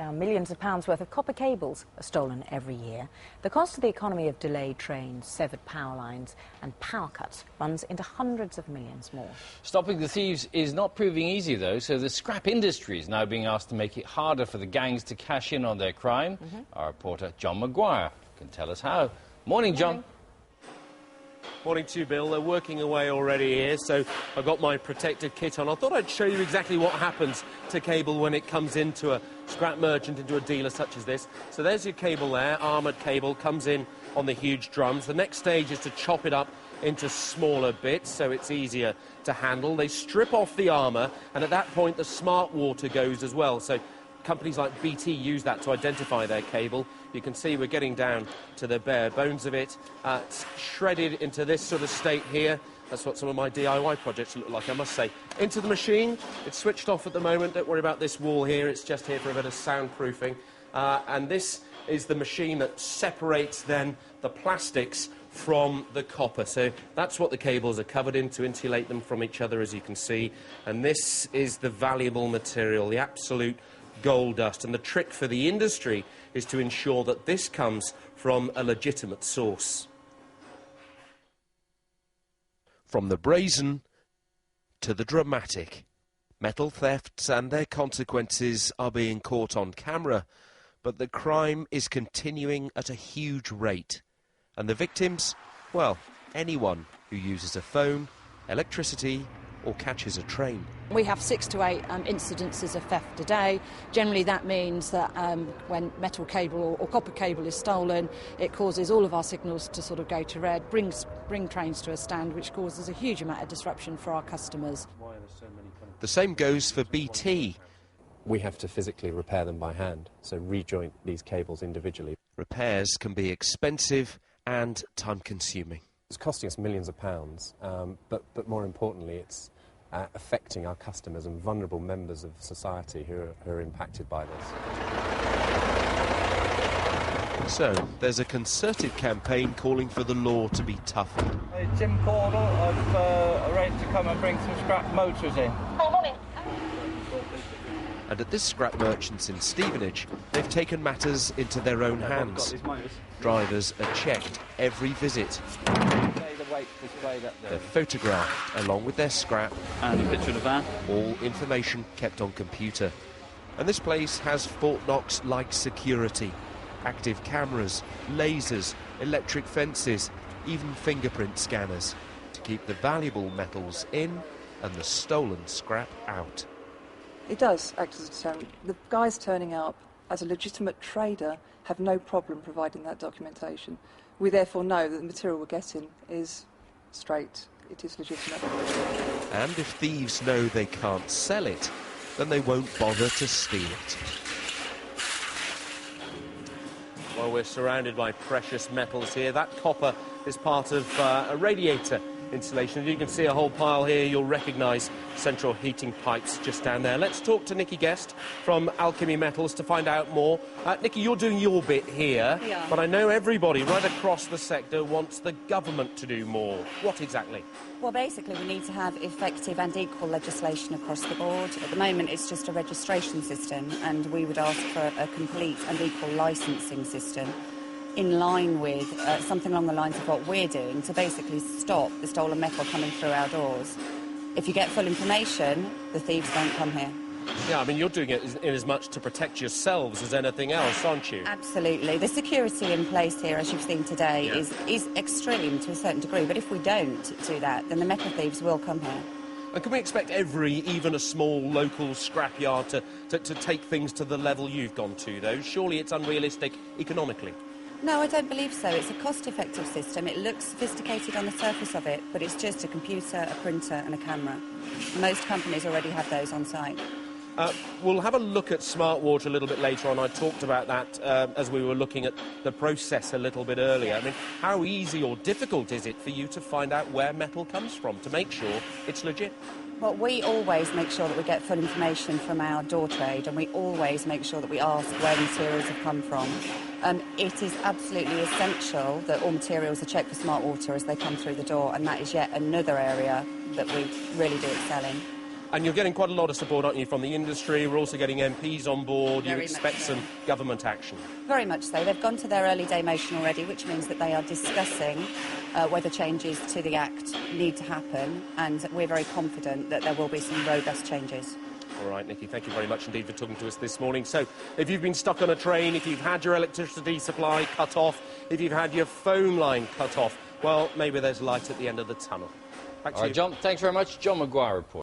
Now, millions of pounds worth of copper cables are stolen every year. The cost to the economy of delayed trains, severed power lines and power cuts runs into hundreds of millions more. Stopping the thieves is not proving easy, though, so the scrap industry is now being asked to make it harder for the gangs to cash in on their crime. Our reporter, John Maguire, can tell us how. Morning, John. Morning to you, Bill. They're working away already here, so I've got my protective kit on. I thought I'd show you exactly what happens to cable when it comes into a scrap merchant, into a dealer such as this. So there's your cable there, armoured cable, comes in on the huge drums. The next stage is to chop it up into smaller bits so it's easier to handle. They strip off the armour, and at that point the smart water goes as well. So companies like BT use that to identify their cable. You can see we're getting down to the bare bones of it. It's shredded into this sort of state here. That's what some of my DIY projects look like, I must say. Into the machine. It's switched off at the moment. Don't worry about this wall here. It's just here for a bit of soundproofing. And this is the machine that separates then the plastics from the copper. So that's what the cables are covered in to insulate them from each other, as you can see. And this is the valuable material, the absolute gold dust. And the trick for the industry is to ensure that this comes from a legitimate source. From the brazen to the dramatic, metal thefts and their consequences are being caught on camera, but the crime is continuing at a huge rate. And the victims? Well, anyone who uses a phone, electricity, or catches a train. We have 6 to 8 incidences of theft a day. Generally that means that when metal cable or copper cable is stolen, it causes all of our signals to sort of go to red, bring trains to a stand, which causes a huge amount of disruption for our customers. The same goes for BT. We have to physically repair them by hand, so rejoint these cables individually. Repairs can be expensive and time-consuming. It's costing us millions of pounds, but more importantly, it's affecting our customers and vulnerable members of society who are impacted by this. So, there's a concerted campaign calling for the law to be tougher. Jim Caudle, I've arranged to come and bring some scrap motors in. Oh, morning. And at this scrap merchants in Stevenage, they've taken matters into their own hands. Drivers are checked every visit. They're photographed along with their scrap. And a picture of the van. All information kept on computer. And this place has Fort Knox-like security. Active cameras, lasers, electric fences, even fingerprint scanners to keep the valuable metals in and the stolen scrap out. It does act as a deterrent. The guys turning up as a legitimate trader have no problem providing that documentation. We therefore know that the material we're getting is straight, it is legitimate. And if thieves know they can't sell it, then they won't bother to steal it. Well, we're surrounded by precious metals here. That copper is part of a radiator insulation. As you can see a whole pile here, you'll recognise central heating pipes just down there. Let's talk to Nikki Guest from Alchemy Metals to find out more. Nikki, you're doing your bit here, but I know everybody right across the sector wants the government to do more. What exactly? Well, basically, we need to have effective and equal legislation across the board. At the moment, it's just a registration system, and we would ask for a complete and equal licensing system in line with something along the lines of what we're doing to basically stop the stolen metal coming through our doors. If you get full information, the thieves don't come here. Yeah, I mean, you're doing it in as much to protect yourselves as anything else, aren't you? Absolutely. The security in place here, as you've seen today, is extreme to a certain degree. But if we don't do that, then the metal thieves will come here. And can we expect even a small local scrapyard to take things to the level you've gone to, though? Surely it's unrealistic economically. No, I don't believe so. It's a cost-effective system. It looks sophisticated on the surface of it, but it's just a computer, a printer and a camera. Most companies already have those on site. We'll have a look at smart water a little bit later on. I talked about that as we were looking at the process a little bit earlier. I mean, how easy or difficult is it for you to find out where metal comes from, to make sure it's legit? Well, we always make sure that we get full information from our door trade, and we always make sure that we ask where materials have come from. It is absolutely essential that all materials are checked for smart water as they come through the door, and that is yet another area that we really do excel in. And you're getting quite a lot of support, aren't you, from the industry? We're also getting MPs on board. You Very expect much so. some government action? Very much so. They've gone to their early day motion already, which means that they are discussing whether changes to the Act need to happen, and we're very confident that there will be some robust changes. All right, Nikki, thank you very much indeed for talking to us this morning. So, if you've been stuck on a train, if you've had your electricity supply cut off, if you've had your phone line cut off, well, maybe there's light at the end of the tunnel. Back to All right, you. John, thanks very much. John Maguire report.